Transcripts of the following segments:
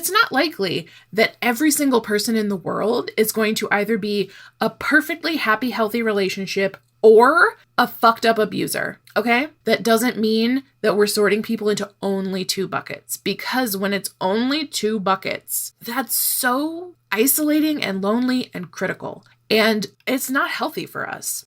it's not likely that every single person in the world is going to either be a perfectly happy, healthy relationship or a fucked up abuser, okay? That doesn't mean that we're sorting people into only 2 buckets, because when it's only 2 buckets, that's so isolating and lonely and critical, and it's not healthy for us.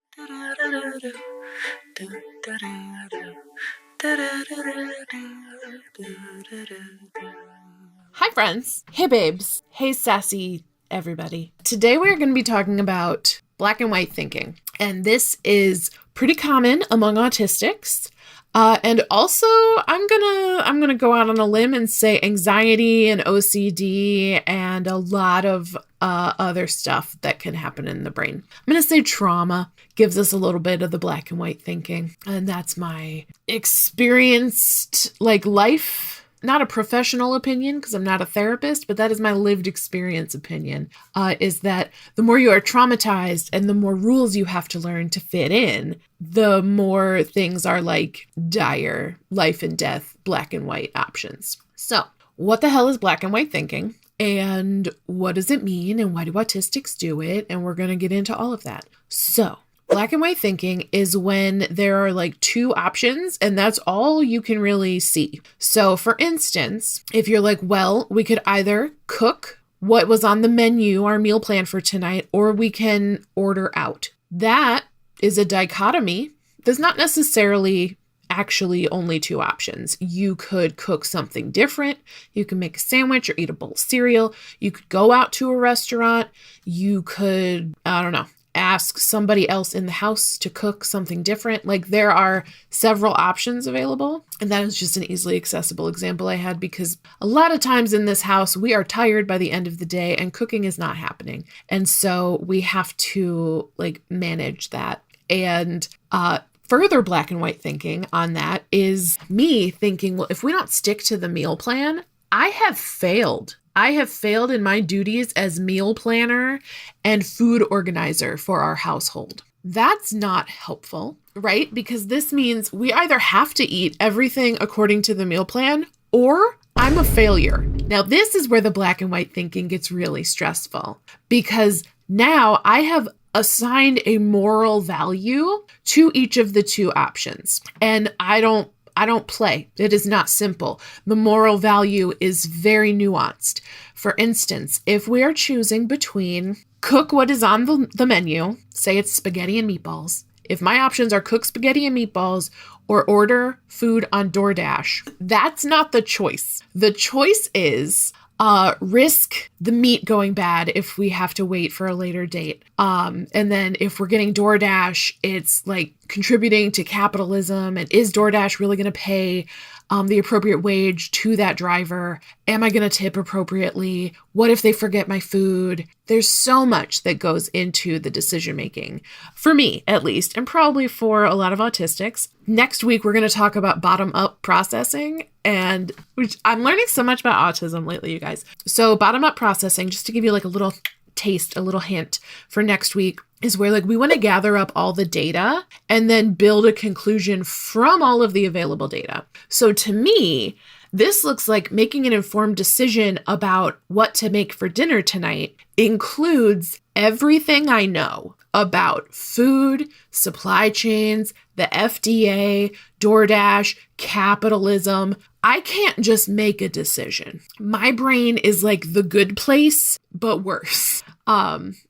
Hi, friends. Hey, babes. Hey, sassy everybody. Today we're going to be talking about black and white thinking. And this is pretty common among autistics. And also, I'm gonna go out on a limb and say anxiety and OCD and a lot of other stuff that can happen in the brain. I'm gonna say trauma gives us a little bit of the black and white thinking, and that's my experienced life. Not a professional opinion because I'm not a therapist, but that is my lived experience opinion, is that the more you are traumatized and the more rules you have to learn to fit in, the more things are like dire life and death, black and white options. So what the hell is black and white thinking? And what does it mean? And why do autistics do it? And we're going to get into all of that. So black and white thinking is when there are 2 options and that's all you can really see. So for instance, if you're well, we could either cook what was on the menu, our meal plan for tonight, or we can order out. That is a dichotomy. There's not necessarily actually only 2 options. You could cook something different. You can make a sandwich or eat a bowl of cereal. You could go out to a restaurant. You could, ask somebody else in the house to cook something different. There are several options available. And that is just an easily accessible example I had because a lot of times in this house, we are tired by the end of the day and cooking is not happening. And so we have to manage that. And further black and white thinking on that is me thinking, well, if we don't stick to the meal plan, I have failed. I have failed in my duties as meal planner and food organizer for our household. That's not helpful, right? Because this means we either have to eat everything according to the meal plan or I'm a failure. Now, this is where the black and white thinking gets really stressful because now I have assigned a moral value to each of the 2 options. And I don't play. It is not simple. The moral value is very nuanced. For instance, if we are choosing between cook what is on the menu, say it's spaghetti and meatballs. If my options are cook spaghetti and meatballs or order food on DoorDash, that's not the choice. The choice is risk the meat going bad if we have to wait for a later date. And then if we're getting DoorDash, it's contributing to capitalism. And is DoorDash really going to pay the appropriate wage to that driver? Am I going to tip appropriately? What if they forget my food? There's so much that goes into the decision making, for me at least, and probably for a lot of autistics. Next week, we're going to talk about bottom-up processing, and which I'm learning so much about autism lately, you guys. So bottom-up processing, just to give you a little taste, a little hint for next week, is where we want to gather up all the data and then build a conclusion from all of the available data. So to me, this looks like making an informed decision about what to make for dinner tonight includes everything I know about food, supply chains, the FDA, DoorDash, capitalism. I can't just make a decision. My brain is like The Good Place, but worse.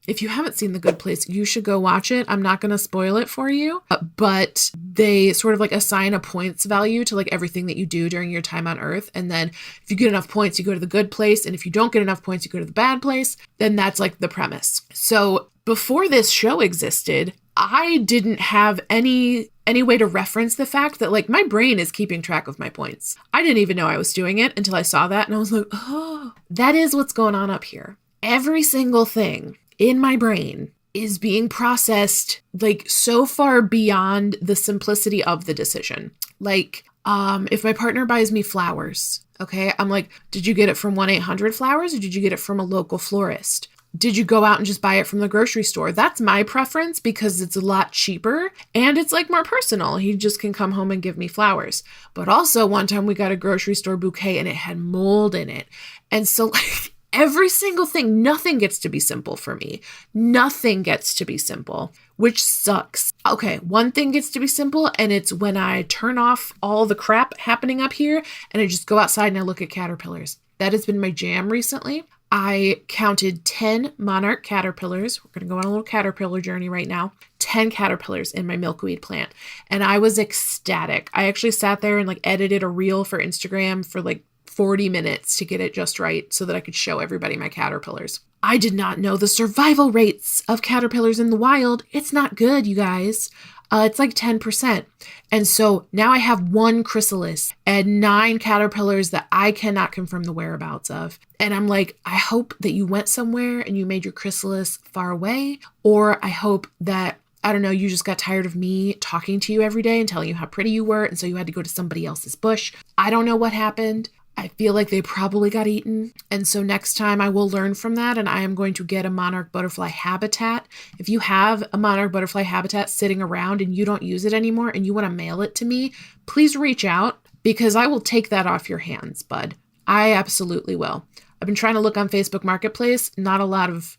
If you haven't seen The Good Place, you should go watch it. I'm not going to spoil it for you, but they sort of assign a points value to everything that you do during your time on Earth. And then if you get enough points, you go to the good place. And if you don't get enough points, you go to the bad place. Then that's the premise. So before this show existed, I didn't have any way to reference the fact that my brain is keeping track of my points. I didn't even know I was doing it until I saw that. And I was like, oh, that is what's going on up here. Every single thing in my brain is being processed so far beyond the simplicity of the decision. If my partner buys me flowers, okay, I'm like, did you get it from 1-800 Flowers or did you get it from a local florist? did you go out and just buy it from the grocery store? That's my preference because it's a lot cheaper and it's like more personal. He just can come home and give me flowers. But also one time we got a grocery store bouquet and it had mold in it. And so like every single thing, nothing gets to be simple for me. Nothing gets to be simple, which sucks. Okay, one thing gets to be simple, and it's when I turn off all the crap happening up here and I just go outside and I look at caterpillars. That has been my jam recently. I counted 10 monarch caterpillars. We're going to go on a little caterpillar journey right now. 10 caterpillars in my milkweed plant. And I was ecstatic. I actually sat there and like edited a reel for Instagram for like 40 minutes to get it just right so that I could show everybody my caterpillars. I did not know the survival rates of caterpillars in the wild. It's not good, you guys. It's like 10%. And so now I have 1 chrysalis and 9 caterpillars that I cannot confirm the whereabouts of. And I'm like, I hope that you went somewhere and you made your chrysalis far away. Or I hope that, I don't know, you just got tired of me talking to you every day and telling you how pretty you were. And so you had to go to somebody else's bush. I don't know what happened. I feel like they probably got eaten. And so next time I will learn from that and I am going to get a monarch butterfly habitat. If you have a monarch butterfly habitat sitting around and you don't use it anymore and you want to mail it to me, please reach out because I will take that off your hands, bud. I absolutely will. I've been trying to look on Facebook Marketplace. Not a lot of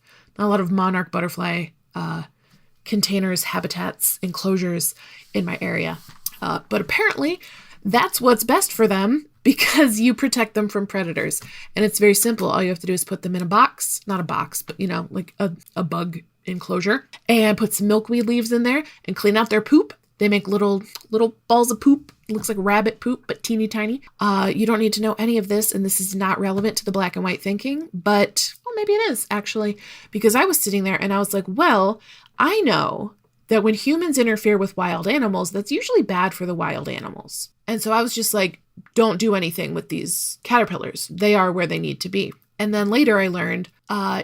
monarch butterfly containers, habitats, enclosures in my area. But apparently that's what's best for them because you protect them from predators. And it's very simple. All you have to do is put them in a box, not a box, but like a bug enclosure, and put some milkweed leaves in there and clean out their poop. They make little balls of poop. It looks like rabbit poop, but teeny tiny. You don't need to know any of this. And this is not relevant to the black and white thinking, but well, maybe it is actually, because I was sitting there and I was like, well, I know that when humans interfere with wild animals, that's usually bad for the wild animals. And so I was just like, don't do anything with these caterpillars. They are where they need to be. And then later I learned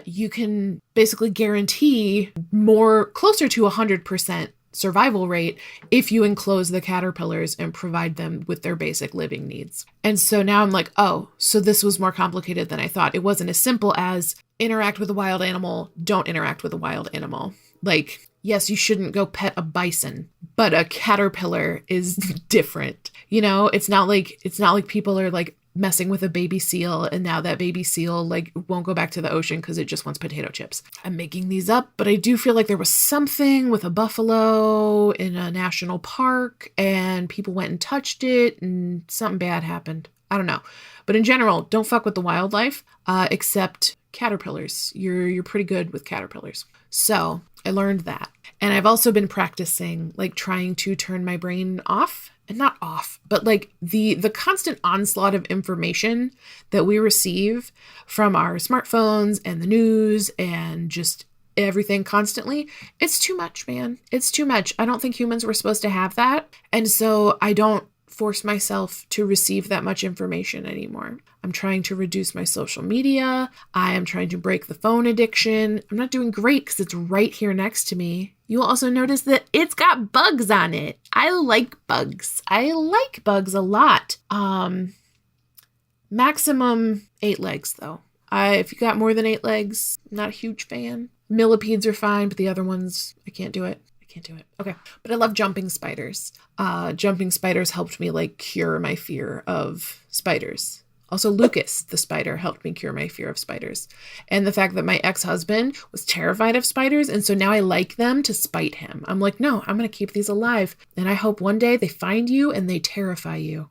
you can basically guarantee more closer to 100% survival rate if you enclose the caterpillars and provide them with their basic living needs. And so now I'm like, oh, so this was more complicated than I thought. It wasn't as simple as interact with a wild animal, don't interact with a wild animal. Like, yes, you shouldn't go pet a bison, but a caterpillar is different. It's not like people are like messing with a baby seal and now that baby seal like won't go back to the ocean because it just wants potato chips. I'm making these up, but I do feel like there was something with a buffalo in a national park and people went and touched it and something bad happened. I don't know. But in general, don't fuck with the wildlife, except caterpillars. You're pretty good with caterpillars. So I learned that. And I've also been practicing like trying to turn my brain off. And not off, but like the constant onslaught of information that we receive from our smartphones and the news and just everything constantly. It's too much, man. It's too much. I don't think humans were supposed to have that. And so I don't force myself to receive that much information anymore. I'm trying to reduce my social media. I am trying to break the phone addiction. I'm not doing great because it's right here next to me. You will also notice that it's got bugs on it. I like bugs. I like bugs a lot. Maximum 8 legs though. If you got more than 8 legs, not a huge fan. Millipedes are fine, but the other ones, I can't do it. Okay. But I love jumping spiders. Jumping spiders helped me like cure my fear of spiders. Also, Lucas, the spider, helped me cure my fear of spiders. And the fact that my ex-husband was terrified of spiders. And so now I like them to spite him. I'm like, no, I'm going to keep these alive. And I hope one day they find you and they terrify you.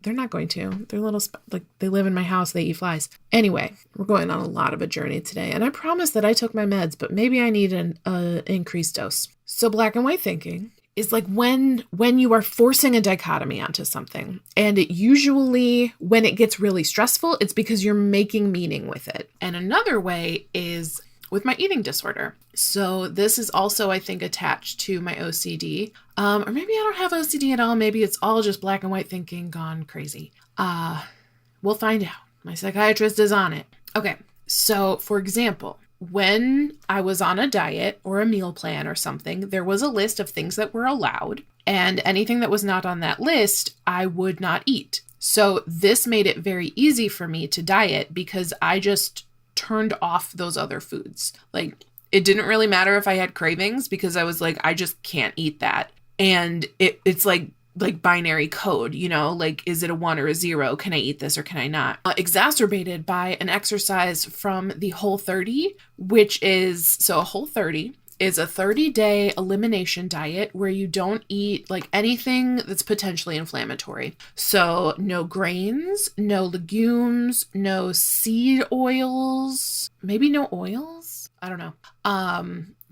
They're not going to. They're little, like they live in my house. They eat flies. Anyway, we're going on a lot of a journey today. And I promise that I took my meds, but maybe I need an increased dose. So black and white thinking is like when you are forcing a dichotomy onto something. And it usually, when it gets really stressful, it's because you're making meaning with it. And another way is with my eating disorder. So this is also, I think, attached to my OCD. Or maybe I don't have OCD at all. Maybe it's all just black and white thinking gone crazy. We'll find out. My psychiatrist is on it. Okay. So for example, when I was on a diet or a meal plan or something, there was a list of things that were allowed, and anything that was not on that list, I would not eat. So this made it very easy for me to diet because I just turned off those other foods. Like, it didn't really matter if I had cravings because I was like, I just can't eat that. And it's like binary code, you know, like, is it a 1 or a 0? Can I eat this or can I not? Exacerbated by an exercise from the Whole30, which is, so a Whole30 is a 30-day elimination diet where you don't eat like anything that's potentially inflammatory. So no grains, no legumes, no seed oils, maybe no oils. I don't know.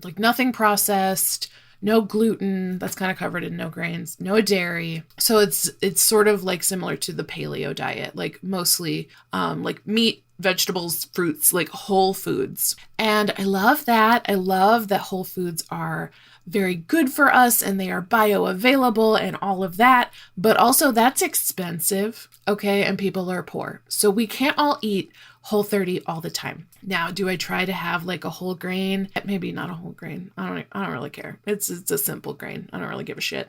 Like nothing processed, no gluten, that's kind of covered in no grains, no dairy. So it's sort of like similar to the paleo diet, like mostly like meat, vegetables, fruits, like whole foods. And I love that. I love that whole foods are very good for us and they are bioavailable and all of that. But also that's expensive, okay? And people are poor. So we can't all eat Whole30 all the time. Now, do I try to have like a whole grain? Maybe not a whole grain. I don't really care. It's a simple grain. I don't really give a shit.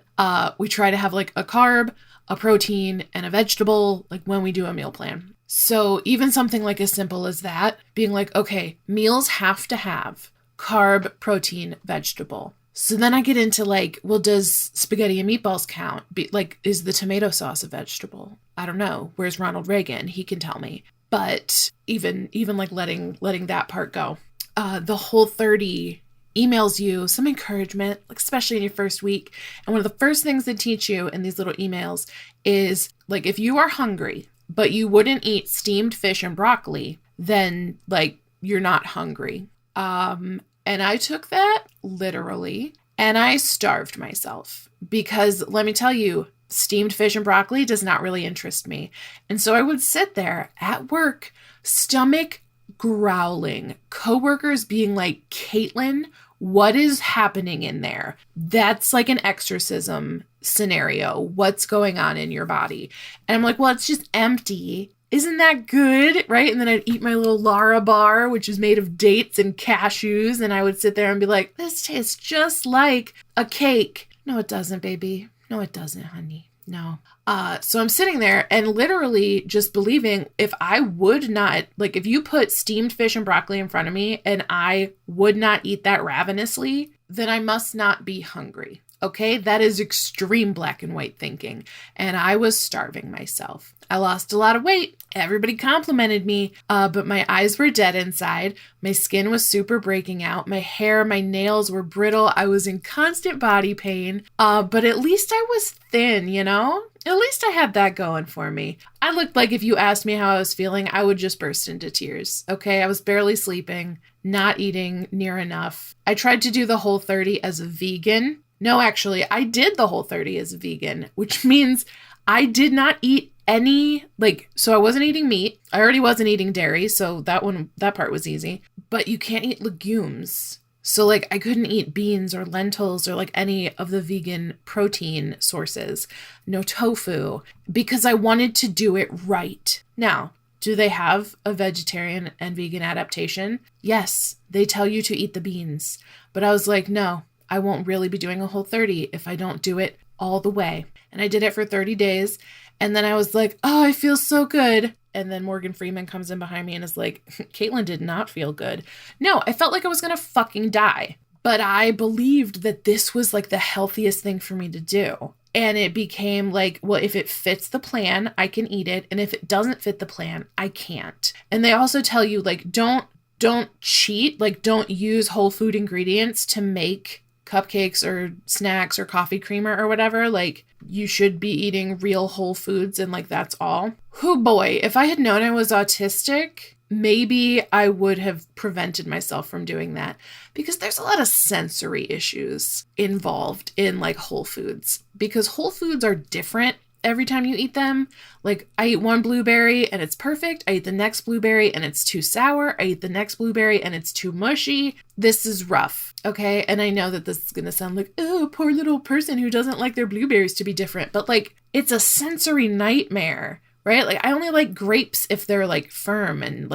We try to have like a carb, a protein, and a vegetable, like when we do a meal plan. So even something like as simple as that, being like, okay, meals have to have carb, protein, vegetable. So then I get into like, well, does spaghetti and meatballs count? Like, is the tomato sauce a vegetable? I don't know. Where's Ronald Reagan? He can tell me. But even like letting that part go. The Whole30 emails you some encouragement, especially in your first week. And one of the first things they teach you in these little emails is like, if you are hungry, but you wouldn't eat steamed fish and broccoli, then like you're not hungry. And I took that literally and I starved myself because let me tell you, steamed fish and broccoli does not really interest me. And so I would sit there at work, stomach growling, coworkers being like, Caitlin, what is happening in there? That's like an exorcism scenario. What's going on in your body? And I'm like, well, it's just empty. Isn't that good? Right? And then I'd eat my little Lara bar, which is made of dates and cashews. And I would sit there and be like, this tastes just like a cake. No, it doesn't, baby. No, it doesn't, honey. No. So I'm sitting there and literally just believing if I would not, like if you put steamed fish and broccoli in front of me and I would not eat that ravenously, then I must not be hungry. Okay, that is extreme black and white thinking. And I was starving myself. I lost a lot of weight. Everybody complimented me, but my eyes were dead inside. My skin was super breaking out. My hair, my nails were brittle. I was in constant body pain, but at least I was thin, you know? At least I had that going for me. I looked like if you asked me how I was feeling, I would just burst into tears. Okay, I was barely sleeping, not eating near enough. I tried to do the Whole30 as a vegan. No, actually, I did the Whole30 as a vegan, which means I did not eat any, so I wasn't eating meat. I already wasn't eating dairy, so that part was easy. But you can't eat legumes. So I couldn't eat beans or lentils or any of the vegan protein sources. No tofu, because I wanted to do it right. Now, do they have a vegetarian and vegan adaptation? Yes, they tell you to eat the beans. But I was like, no. I won't really be doing a Whole30 if I don't do it all the way. And I did it for 30 days. And then I was like, oh, I feel so good. And then Morgan Freeman comes in behind me and is like, Caitlin did not feel good. No, I felt like I was going to fucking die. But I believed that this was the healthiest thing for me to do. And it became well, if it fits the plan, I can eat it. And if it doesn't fit the plan, I can't. And they also tell you don't cheat. Don't use whole food ingredients to make cupcakes or snacks or coffee creamer or whatever. You should be eating real whole foods and that's all. Oh boy, if I had known I was autistic, maybe I would have prevented myself from doing that, because there's a lot of sensory issues involved in whole foods, because whole foods are different every time you eat them. I eat one blueberry and it's perfect. I eat the next blueberry and it's too sour. I eat the next blueberry and it's too mushy. This is rough. Okay. And I know that this is going to sound like, oh, poor little person who doesn't like their blueberries to be different. But it's a sensory nightmare, right? I only like grapes if they're firm and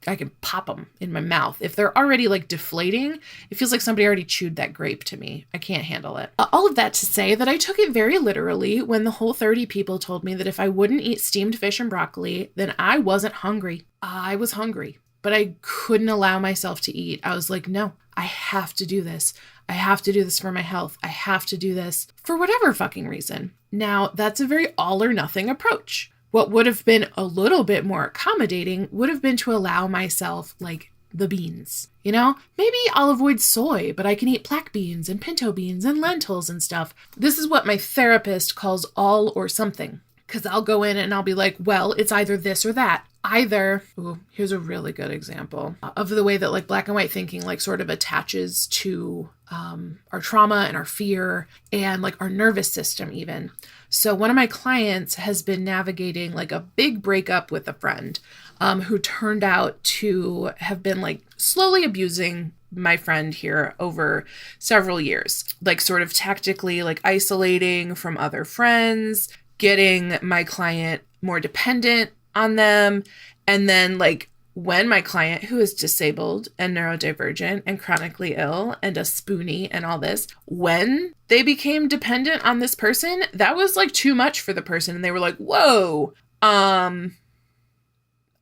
I can pop them in my mouth. If they're already deflating, it feels like somebody already chewed that grape to me. I can't handle it. All of that to say that I took it very literally when the Whole30 people told me that if I wouldn't eat steamed fish and broccoli, then I wasn't hungry. I was hungry, but I couldn't allow myself to eat. I was like, no, I have to do this. I have to do this for my health. I have to do this for whatever fucking reason. Now, that's a very all or nothing approach. What would have been a little bit more accommodating would have been to allow myself like the beans, you know? Maybe I'll avoid soy, but I can eat black beans and pinto beans and lentils and stuff. This is what my therapist calls all or something. Because I'll go in and I'll be like, well, it's either this or that. Either, here's a really good example of the way that like black and white thinking like sort of attaches to our trauma and our fear and like our nervous system even. So one of my clients has been navigating like a big breakup with a friend who turned out to have been like slowly abusing my friend here over several years, like sort of tactically like isolating from other friends, getting my client more dependent on them. And then like when my client, who is disabled and neurodivergent and chronically ill and a spoonie and all this, when they became dependent on this person, that was like too much for the person. And they were like, whoa, I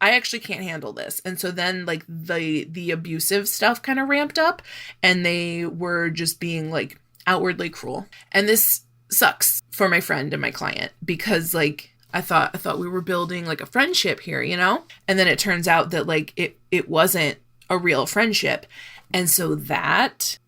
actually can't handle this. And so then like the abusive stuff kind of ramped up and they were just being like outwardly cruel. And this sucks for my friend and my client because like I thought we were building like a friendship here, you know? And then it turns out that like it wasn't a real friendship. And so that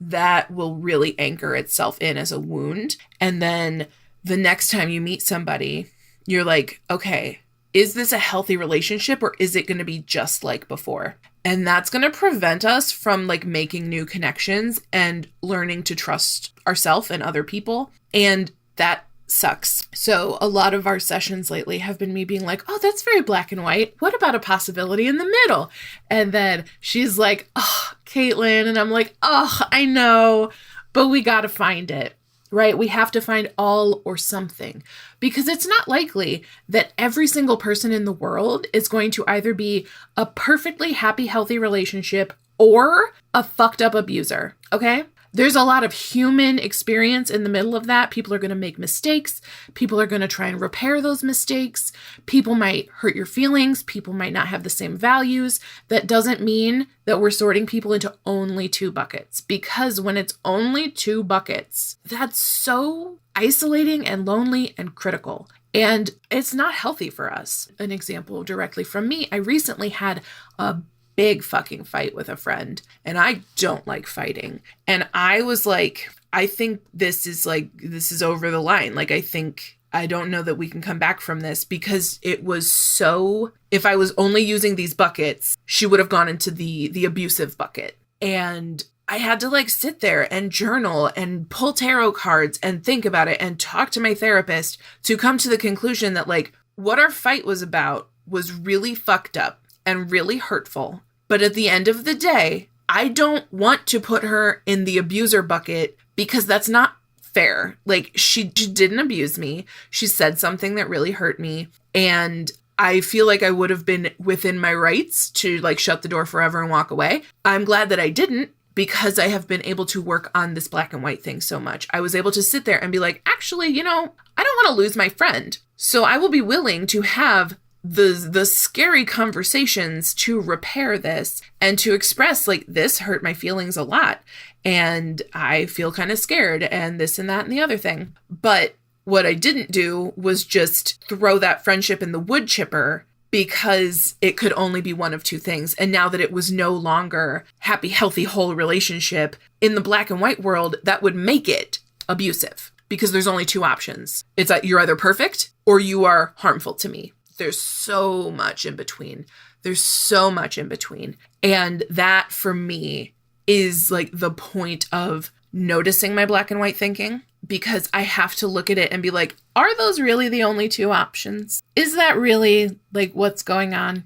will really anchor itself in as a wound. And then the next time you meet somebody, you're like, okay, is this a healthy relationship or is it going to be just like before? And that's going to prevent us from like making new connections and learning to trust ourselves and other people. And that sucks. So a lot of our sessions lately have been me being like, oh, that's very black and white. What about a possibility in the middle? And then she's like, oh, Caitlin. And I'm like, oh, I know, but we got to find it, right? We have to find all or something because it's not likely that every single person in the world is going to either be a perfectly happy, healthy relationship or a fucked up abuser. Okay. There's a lot of human experience in the middle of that. People are going to make mistakes. People are going to try and repair those mistakes. People might hurt your feelings. People might not have the same values. That doesn't mean that we're sorting people into only two buckets, because when it's only two buckets, that's so isolating and lonely and critical. And it's not healthy for us. An example directly from me, I recently had a big fucking fight with a friend and I don't like fighting. And I was like, I think this is over the line. Like, I don't know that we can come back from this because it was so, if I was only using these buckets, she would have gone into the abusive bucket. And I had to like sit there and journal and pull tarot cards and think about it and talk to my therapist to come to the conclusion that like what our fight was about was really fucked up and really hurtful. But at the end of the day, I don't want to put her in the abuser bucket because that's not fair. Like she didn't abuse me. She said something that really hurt me. And I feel like I would have been within my rights to like shut the door forever and walk away. I'm glad that I didn't because I have been able to work on this black and white thing so much. I was able to sit there and be like, actually, you know, I don't want to lose my friend. So I will be willing to have the scary conversations to repair this and to express like this hurt my feelings a lot and I feel kind of scared and this and that and the other thing. But what I didn't do was just throw that friendship in the wood chipper because it could only be one of two things. And now that it was no longer happy, healthy, whole relationship in the black and white world, that would make it abusive because there's only two options. It's that you're either perfect or you are harmful to me. There's so much in between. And that for me is like the point of noticing my black and white thinking, because I have to look at it and be like, are those really the only two options? Is that really like what's going on?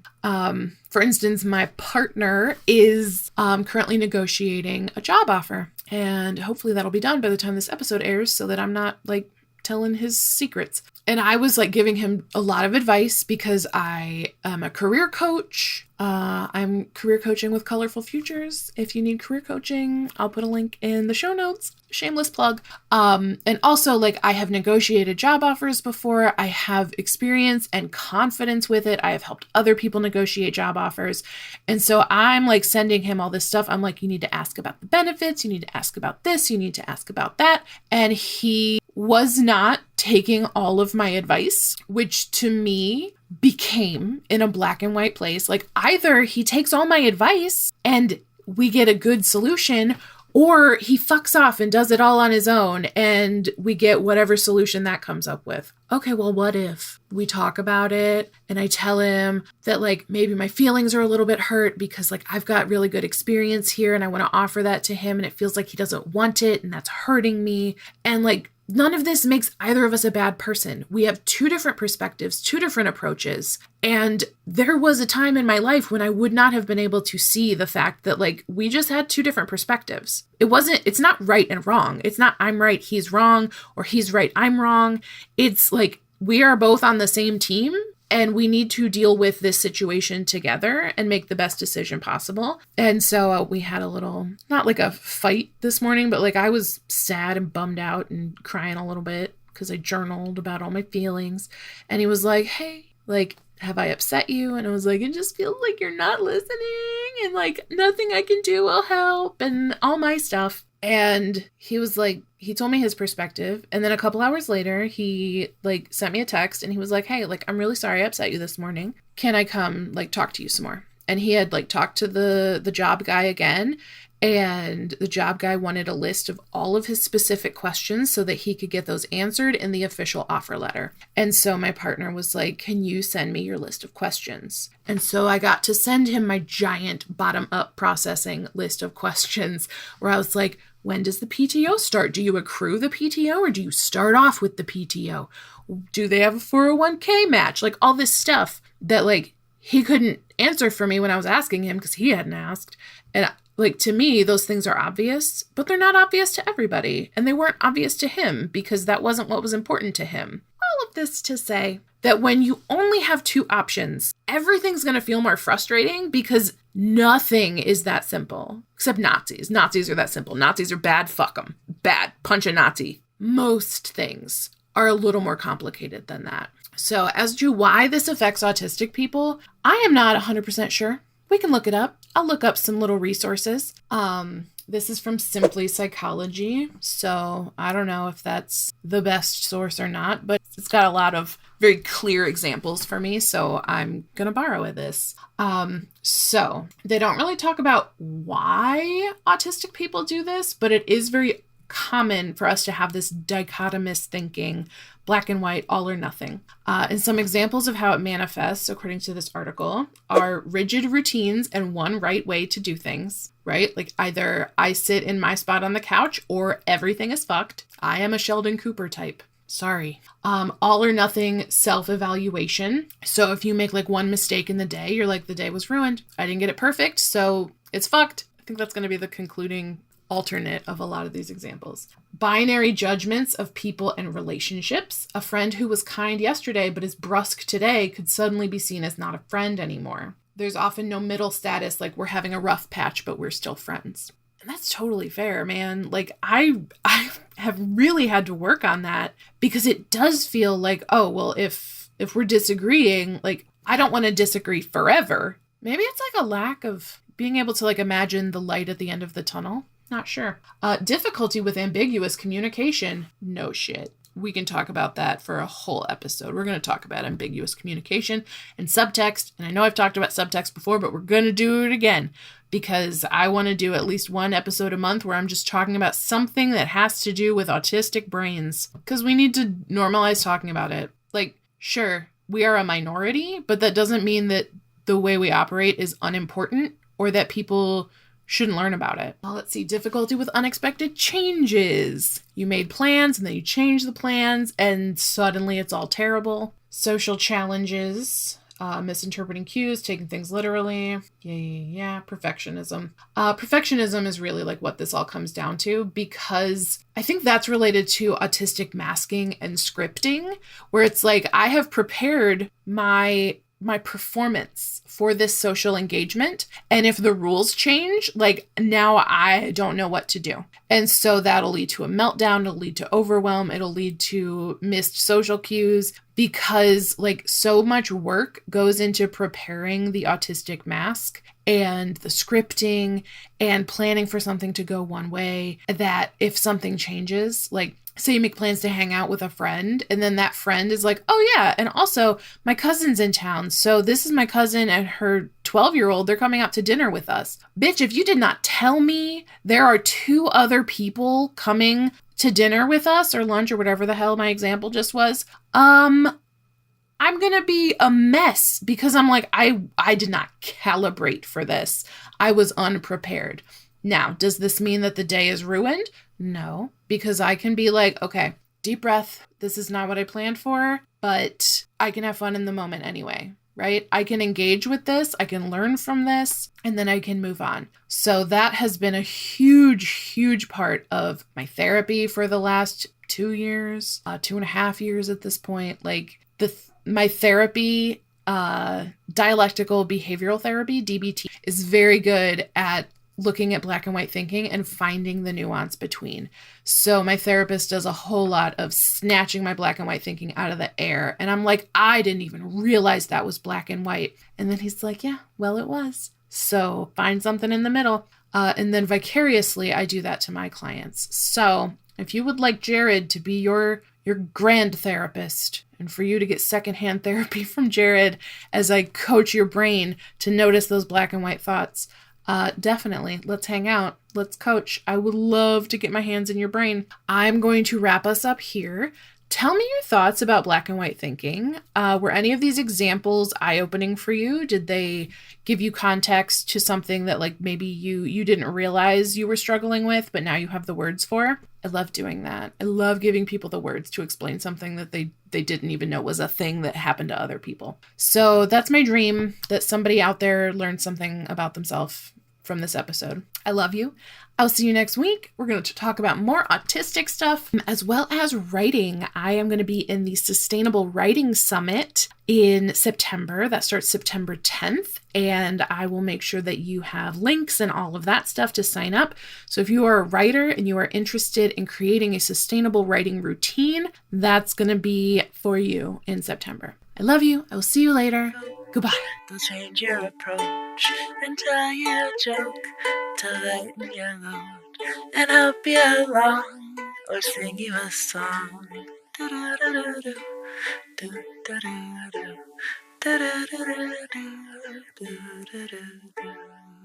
For instance, my partner is currently negotiating a job offer, and hopefully that'll be done by the time this episode airs so that I'm not like telling his secrets. And I was like giving him a lot of advice because I am a career coach. I'm career coaching with Colorful Futures. If you need career coaching, I'll put a link in the show notes. shameless plug. And also like I have negotiated job offers before. I have experience and confidence with it. I have helped other people negotiate job offers. And so I'm like sending him all this stuff. I'm like, you need to ask about the benefits. You need to ask about this. You need to ask about that. And he was not taking all of my advice, which to me became in a black and white place. Like either he takes all my advice and we get a good solution, or he fucks off and does it all on his own and we get whatever solution that comes up with. Okay, well, what if we talk about it and I tell him that like maybe my feelings are a little bit hurt because like I've got really good experience here and I want to offer that to him and it feels like he doesn't want it and that's hurting me. And like none of this makes either of us a bad person. We have two different perspectives, two different approaches. And there was a time in my life when I would not have been able to see the fact that like we just had two different perspectives. It's not right and wrong. It's not I'm right, he's wrong, or he's right, I'm wrong. It's like we are both on the same team and we need to deal with this situation together and make the best decision possible. And so we had a little, not like a fight this morning, but like I was sad and bummed out and crying a little bit because I journaled about all my feelings. And he was like, hey, like, have I upset you? And I was like, it just feels like you're not listening and like nothing I can do will help and all my stuff. And he was like, he told me his perspective. And then a couple hours later, he like sent me a text and he was like, hey, like, I'm really sorry I upset you this morning. Can I come like talk to you some more? And he had like talked to the job guy again. And the job guy wanted a list of all of his specific questions so that he could get those answered in the official offer letter. And so my partner was like, can you send me your list of questions? And so I got to send him my giant bottom-up processing list of questions where I was like, when does the PTO start? Do you accrue the PTO or do you start off with the PTO? Do they have a 401k match? Like all this stuff that like he couldn't answer for me when I was asking him because he hadn't asked. And like, to me, those things are obvious, but they're not obvious to everybody. And they weren't obvious to him because that wasn't what was important to him. All of this to say that when you only have two options, everything's going to feel more frustrating because nothing is that simple. Except Nazis. Nazis are that simple. Nazis are bad. Fuck them. Bad. Punch a Nazi. Most things are a little more complicated than that. So as to why this affects autistic people, I am not 100% sure. We can look it up. I'll look up some little resources. This is from Simply Psychology. So I don't know if that's the best source or not, but it's got a lot of very clear examples for me. So I'm going to borrow this. So they don't really talk about why autistic people do this, but it is very common for us to have this dichotomous thinking, black and white, all or nothing. And some examples of how it manifests, according to this article, are rigid routines and one right way to do things, right? Like either I sit in my spot on the couch or everything is fucked. I am a Sheldon Cooper type. Sorry. All or nothing self-evaluation. So if you make like one mistake in the day, you're like, the day was ruined. I didn't get it perfect, so it's fucked. I think that's going to be the concluding alternate of a lot of these examples. Binary judgments of people and relationships. A friend who was kind yesterday but is brusque today could suddenly be seen as not a friend anymore. There's often no middle status, like we're having a rough patch but we're still friends. And that's totally fair, man. Like I have really had to work on that because it does feel like, oh, well, if we're disagreeing, like I don't want to disagree forever. Maybe it's like a lack of being able to like imagine the light at the end of the tunnel. Not sure. Difficulty with ambiguous communication. No shit. We can talk about that for a whole episode. We're going to talk about ambiguous communication and subtext. And I know I've talked about subtext before, but we're going to do it again because I want to do at least one episode a month where I'm just talking about something that has to do with autistic brains because we need to normalize talking about it. Like, sure, we are a minority, but that doesn't mean that the way we operate is unimportant or that people shouldn't learn about it. Well, let's see. Difficulty with unexpected changes. You made plans and then you change the plans and suddenly it's all terrible. Social challenges. Misinterpreting cues, taking things literally. Yeah. Perfectionism. Perfectionism is really like what this all comes down to because I think that's related to autistic masking and scripting where it's like I have prepared my my performance for this social engagement. And if the rules change, like now I don't know what to do. And so that'll lead to a meltdown, it'll lead to overwhelm, it'll lead to missed social cues, because like so much work goes into preparing the autistic mask and the scripting and planning for something to go one way, that if something changes, like say you make plans to hang out with a friend and then that friend is like, oh yeah, and also my cousin's in town. So this is my cousin and her 12-year-old. They're coming out to dinner with us. Bitch, if you did not tell me there are 2 other people coming to dinner with us or lunch or whatever the hell my example just was, I'm going to be a mess, because I'm like, I did not calibrate for this. I was unprepared. Now, does this mean that the day is ruined? No, because I can be like, okay, deep breath. This is not what I planned for, but I can have fun in the moment anyway, right? I can engage with this. I can learn from this, and then I can move on. So that has been a huge, huge part of my therapy for the last 2 years, 2.5 years at this point. Like my therapy, dialectical behavioral therapy, DBT, is very good at looking at black and white thinking and finding the nuance between. So my therapist does a whole lot of snatching my black and white thinking out of the air. And I'm like, I didn't even realize that was black and white. And then he's like, yeah, well, it was. So find something in the middle. And then vicariously, I do that to my clients. So if you would like Jared to be your grand therapist, and for you to get secondhand therapy from Jared as I coach your brain to notice those black and white thoughts, definitely, let's hang out. Let's coach. I would love to get my hands in your brain. I'm going to wrap us up here. Tell me your thoughts about black and white thinking. Were any of these examples eye-opening for you? Did they give you context to something that like maybe you didn't realize you were struggling with, but now you have the words for? I love doing that. I love giving people the words to explain something that they didn't even know was a thing that happened to other people. So that's my dream, that somebody out there learned something about themselves from this episode. I love you. I'll see you next week. We're going to talk about more autistic stuff as well as writing. I am going to be in the Sustainable Writing Summit in September. That starts September 10th. And I will make sure that you have links and all of that stuff to sign up. So if you are a writer and you are interested in creating a sustainable writing routine, that's going to be for you in September. I love you. I will see you later. Goodbye. They'll change your approach and tell you a joke to lighten your load and help you along or sing you a song. Do-do-do-do-do, do-do-do-do, do-do-do-do, do-do-do-do.